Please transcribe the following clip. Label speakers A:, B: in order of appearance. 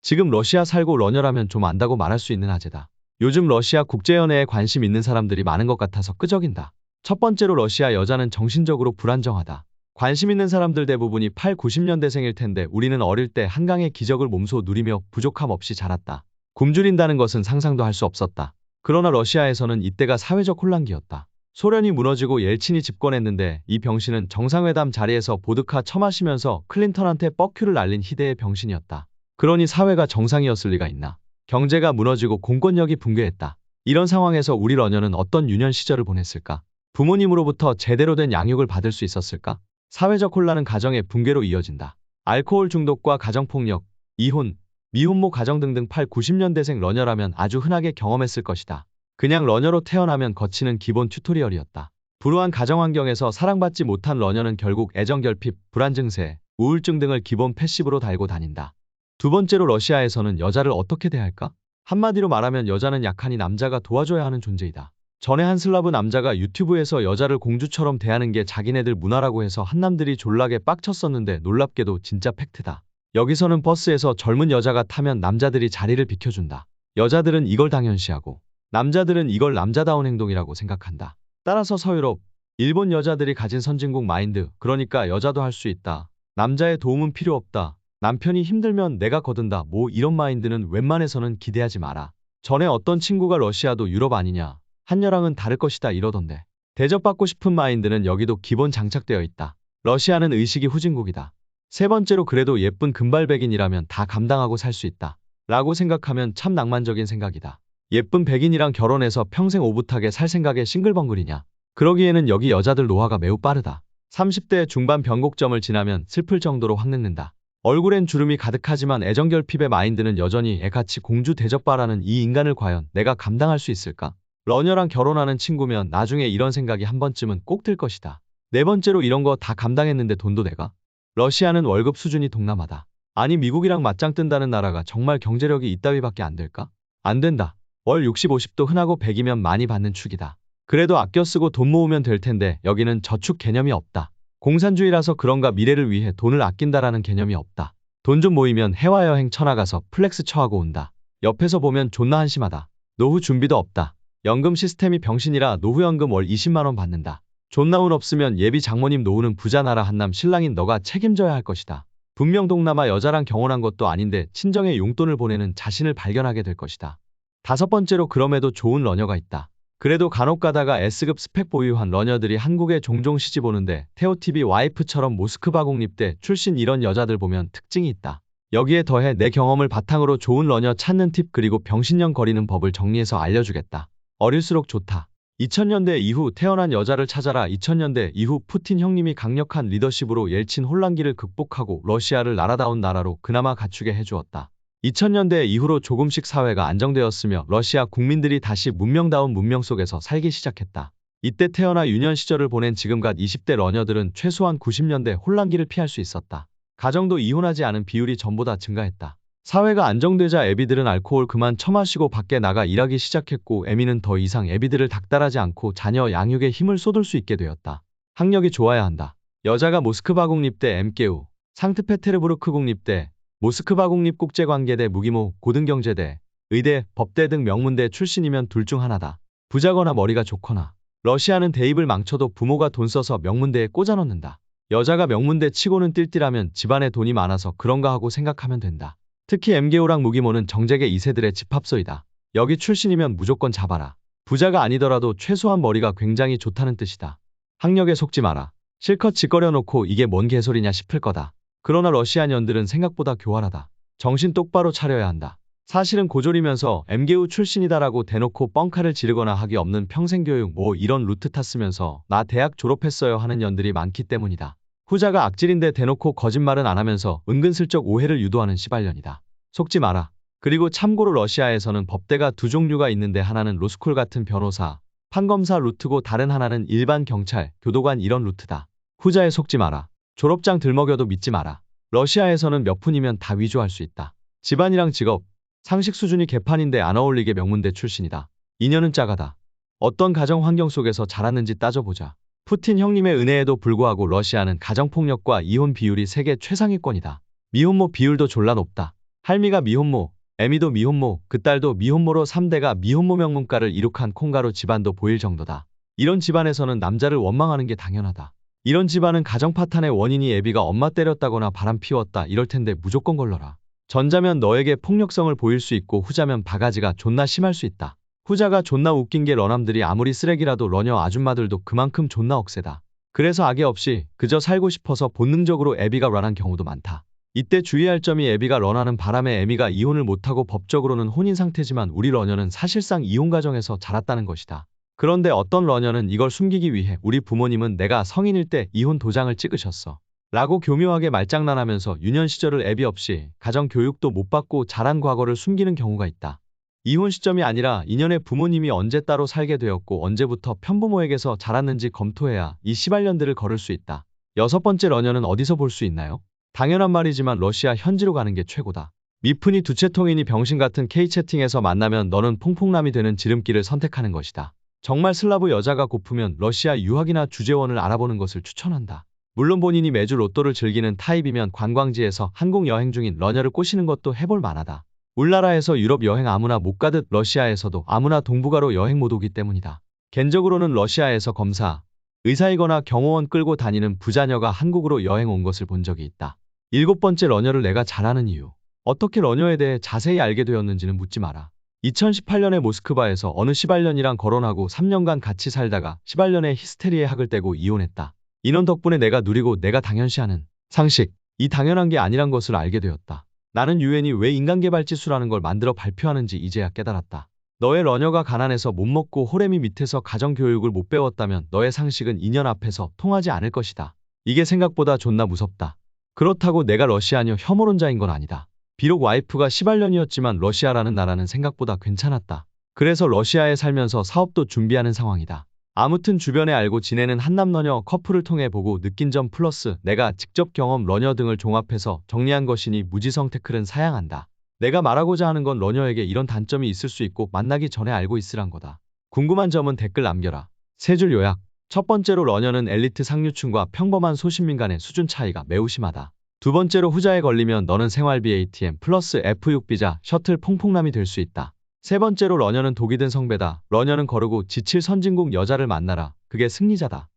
A: 지금 러시아 살고 러녀라면 좀 안다고 말할 수 있는 아재다. 요즘 러시아 국제연애에 관심 있는 사람들이 많은 것 같아서 끄적인다. 첫 번째로 러시아 여자는 정신적으로 불안정하다. 관심 있는 사람들 대부분이 8, 90년대생일 텐데 우리는 어릴 때 한강의 기적을 몸소 누리며 부족함 없이 자랐다. 굶주린다는 것은 상상도 할 수 없었다. 그러나 러시아에서는 이때가 사회적 혼란기였다. 소련이 무너지고 옐친이 집권했는데 이 병신은 정상회담 자리에서 보드카 처마시면서 클린턴한테 뻑큐를 날린 희대의 병신이었다. 그러니 사회가 정상이었을 리가 있나. 경제가 무너지고 공권력이 붕괴했다. 이런 상황에서 우리 러녀는 어떤 유년 시절을 보냈을까? 부모님으로부터 제대로 된 양육을 받을 수 있었을까? 사회적 혼란은 가정의 붕괴로 이어진다. 알코올 중독과 가정폭력, 이혼, 미혼모 가정 등등 8, 90년대생 러녀라면 아주 흔하게 경험했을 것이다. 그냥 러녀로 태어나면 거치는 기본 튜토리얼이었다. 불우한 가정환경에서 사랑받지 못한 러녀는 결국 애정결핍, 불안 증세, 우울증 등을 기본 패시브로 달고 다닌다. 두 번째로 러시아에서는 여자를 어떻게 대할까? 한마디로 말하면 여자는 약하니 남자가 도와줘야 하는 존재이다. 전에 한 슬라브 남자가 유튜브에서 여자를 공주처럼 대하는 게 자기네들 문화라고 해서 한남들이 졸라게 빡쳤었는데 놀랍게도 진짜 팩트다. 여기서는 버스에서 젊은 여자가 타면 남자들이 자리를 비켜준다. 여자들은 이걸 당연시하고 남자들은 이걸 남자다운 행동이라고 생각한다. 따라서 서유럽, 일본 여자들이 가진 선진국 마인드, 그러니까 여자도 할 수 있다. 남자의 도움은 필요 없다. 남편이 힘들면 내가 거둔다. 뭐 이런 마인드는 웬만해서는 기대하지 마라. 전에 어떤 친구가 러시아도 유럽 아니냐. 한여랑은 다를 것이다 이러던데. 대접받고 싶은 마인드는 여기도 기본 장착되어 있다. 러시아는 의식이 후진국이다. 세 번째로 그래도 예쁜 금발백인이라면 다 감당하고 살 수 있다. 라고 생각하면 참 낭만적인 생각이다. 예쁜 백인이랑 결혼해서 평생 오붓하게 살 생각에 싱글벙글이냐. 그러기에는 여기 여자들 노화가 매우 빠르다. 30대 중반 변곡점을 지나면 슬플 정도로 확 늙는다. 얼굴엔 주름이 가득하지만 애정결핍의 마인드는 여전히 애같이 공주 대접바라는 이 인간을 과연 내가 감당할 수 있을까? 러녀랑 결혼하는 친구면 나중에 이런 생각이 한 번쯤은 꼭 들 것이다. 네 번째로 이런 거 다 감당했는데 돈도 내가? 러시아는 월급 수준이 동남아다. 아니 미국이랑 맞짱 뜬다는 나라가 정말 경제력이 이따위밖에 안 될까? 안 된다. 월 60, 50도 흔하고 100이면 많이 받는 축이다. 그래도 아껴 쓰고 돈 모으면 될 텐데 여기는 저축 개념이 없다. 공산주의라서 그런가 미래를 위해 돈을 아낀다라는 개념이 없다. 돈 좀 모이면 해외여행 쳐나가서 플렉스 처하고 온다. 옆에서 보면 존나 한심하다. 노후 준비도 없다. 연금 시스템이 병신이라 노후연금 월 20만원 받는다. 존나 운 없으면 예비 장모님 노후는 부자 나라 한남 신랑인 너가 책임져야 할 것이다. 분명 동남아 여자랑 결혼한 것도 아닌데 친정에 용돈을 보내는 자신을 발견하게 될 것이다. 다섯 번째로 그럼에도 좋은 러녀가 있다. 그래도 간혹 가다가 S급 스펙 보유한 러녀들이 한국에 종종 시집 오는데 태오TV 와이프처럼 모스크바 국립대 출신 이런 여자들 보면 특징이 있다. 여기에 더해 내 경험을 바탕으로 좋은 러녀 찾는 팁 그리고 병신년 거리는 법을 정리해서 알려주겠다. 어릴수록 좋다. 2000년대 이후 태어난 여자를 찾아라. 2000년대 이후 푸틴 형님이 강력한 리더십으로 옐친 혼란기를 극복하고 러시아를 나라다운 나라로 그나마 갖추게 해주었다. 2000년대 이후로 조금씩 사회가 안정되었으며 러시아 국민들이 다시 문명다운 문명 속에서 살기 시작했다. 이때 태어나 유년 시절을 보낸 지금갓 20대 러녀들은 최소한 90년대 혼란기를 피할 수 있었다. 가정도 이혼하지 않은 비율이 전보다 증가했다. 사회가 안정되자 애비들은 알코올 그만 처마시고 밖에 나가 일하기 시작했고 애미는 더 이상 애비들을 닥달하지 않고 자녀 양육에 힘을 쏟을 수 있게 되었다. 학력이 좋아야 한다. 여자가 모스크바 국립대 MKU, 상트페테르부르크 국립대, 모스크바 국립국제관계대 무기모, 고등경제대, 의대, 법대 등 명문대 출신이면 둘 중 하나다. 부자거나 머리가 좋거나. 러시아는 대입을 망쳐도 부모가 돈 써서 명문대에 꽂아 넣는다. 여자가 명문대 치고는 띨띨하면 집안에 돈이 많아서 그런가 하고 생각하면 된다. 특히 MGO랑 무기모는 정재계 2세들의 집합소이다. 여기 출신이면 무조건 잡아라. 부자가 아니더라도 최소한 머리가 굉장히 좋다는 뜻이다. 학력에 속지 마라. 실컷 짓거려 놓고 이게 뭔 개소리냐 싶을 거다. 그러나 러시아 년들은 생각보다 교활하다. 정신 똑바로 차려야 한다. 사실은 고졸이면서 MGU 출신이다라고 대놓고 뻥카를 지르거나 하기 없는 평생교육 뭐 이런 루트 탔으면서 나 대학 졸업했어요 하는 년들이 많기 때문이다. 후자가 악질인데 대놓고 거짓말은 안 하면서 은근슬쩍 오해를 유도하는 시발년이다. 속지 마라. 그리고 참고로 러시아에서는 법대가 두 종류가 있는데 하나는 로스쿨 같은 변호사, 판검사 루트고 다른 하나는 일반 경찰, 교도관 이런 루트다. 후자에 속지 마라. 졸업장 들먹여도 믿지 마라. 러시아에서는 몇 푼이면 다 위조할 수 있다. 집안이랑 직업, 상식 수준이 개판인데 안 어울리게 명문대 출신이다. 인연은 짜가다. 어떤 가정 환경 속에서 자랐는지 따져보자. 푸틴 형님의 은혜에도 불구하고 러시아는 가정폭력과 이혼 비율이 세계 최상위권이다. 미혼모 비율도 졸라 높다. 할미가 미혼모, 애미도 미혼모, 그 딸도 미혼모로 3대가 미혼모 명문가를 이룩한 콩가루 집안도 보일 정도다. 이런 집안에서는 남자를 원망하는 게 당연하다. 이런 집안은 가정 파탄의 원인이 애비가 엄마 때렸다거나 바람 피웠다 이럴 텐데 무조건 걸러라. 전자면 너에게 폭력성을 보일 수 있고 후자면 바가지가 존나 심할 수 있다. 후자가 존나 웃긴 게 러남들이 아무리 쓰레기라도 러녀 아줌마들도 그만큼 존나 억세다. 그래서 악의 없이 그저 살고 싶어서 본능적으로 애비가 런한 경우도 많다. 이때 주의할 점이 애비가 런하는 바람에 애미가 이혼을 못하고 법적으로는 혼인 상태지만 우리 러녀는 사실상 이혼 가정에서 자랐다는 것이다. 그런데 어떤 러녀는 이걸 숨기기 위해 우리 부모님은 내가 성인일 때 이혼 도장을 찍으셨어 라고 교묘하게 말장난하면서 유년 시절을 애비 없이 가정 교육도 못 받고 자란 과거를 숨기는 경우가 있다. 이혼 시점이 아니라 인연의 부모님이 언제 따로 살게 되었고 언제부터 편부모에게서 자랐는지 검토해야 이 시발년들을 걸을 수 있다. 여섯 번째 러녀는 어디서 볼 수 있나요? 당연한 말이지만 러시아 현지로 가는 게 최고다. 미푼이 두채통이니 병신 같은 K채팅에서 만나면 너는 퐁퐁남이 되는 지름길을 선택하는 것이다. 정말 슬라브 여자가 고프면 러시아 유학이나 주재원을 알아보는 것을 추천한다. 물론 본인이 매주 로또를 즐기는 타입이면 관광지에서 한국 여행 중인 러녀를 꼬시는 것도 해볼 만하다. 우리나라에서 유럽 여행 아무나 못 가듯 러시아에서도 아무나 동북아로 여행 못 오기 때문이다. 개인적으로는 러시아에서 검사, 의사이거나 경호원 끌고 다니는 부자녀가 한국으로 여행 온 것을 본 적이 있다. 일곱 번째 러녀를 내가 잘 아는 이유. 어떻게 러녀에 대해 자세히 알게 되었는지는 묻지 마라. 2018년에 모스크바에서 어느 시발년이랑 결혼하고 3년간 같이 살다가 시발년에 히스테리에 학을 떼고 이혼했다. 인원 덕분에 내가 누리고 내가 당연시하는 상식, 이 당연한 게 아니란 것을 알게 되었다. 나는 유엔이 왜 인간개발지수라는 걸 만들어 발표하는지 이제야 깨달았다. 너의 러녀가 가난해서 못 먹고 호래미 밑에서 가정교육을 못 배웠다면 너의 상식은 인연 앞에서 통하지 않을 것이다. 이게 생각보다 존나 무섭다. 그렇다고 내가 러시아녀 혐오론자인 건 아니다. 비록 와이프가 시발년이었지만 러시아라는 나라는 생각보다 괜찮았다. 그래서 러시아에 살면서 사업도 준비하는 상황이다. 아무튼 주변에 알고 지내는 한남 러녀 커플을 통해 보고 느낀 점 플러스 내가 직접 경험 러녀 등을 종합해서 정리한 것이니 무지성 태클은 사양한다. 내가 말하고자 하는 건 러녀에게 이런 단점이 있을 수 있고 만나기 전에 알고 있으란 거다. 궁금한 점은 댓글 남겨라. 세 줄 요약. 첫 번째로 러녀는 엘리트 상류층과 평범한 소신민 간의 수준 차이가 매우 심하다. 두 번째로 후자에 걸리면 너는 생활비 ATM 플러스 F6 비자 셔틀 퐁퐁남이 될 수 있다. 세 번째로 러녀는 독이 든 성배다. 러녀는 거르고 지칠 선진국 여자를 만나라. 그게 승리자다.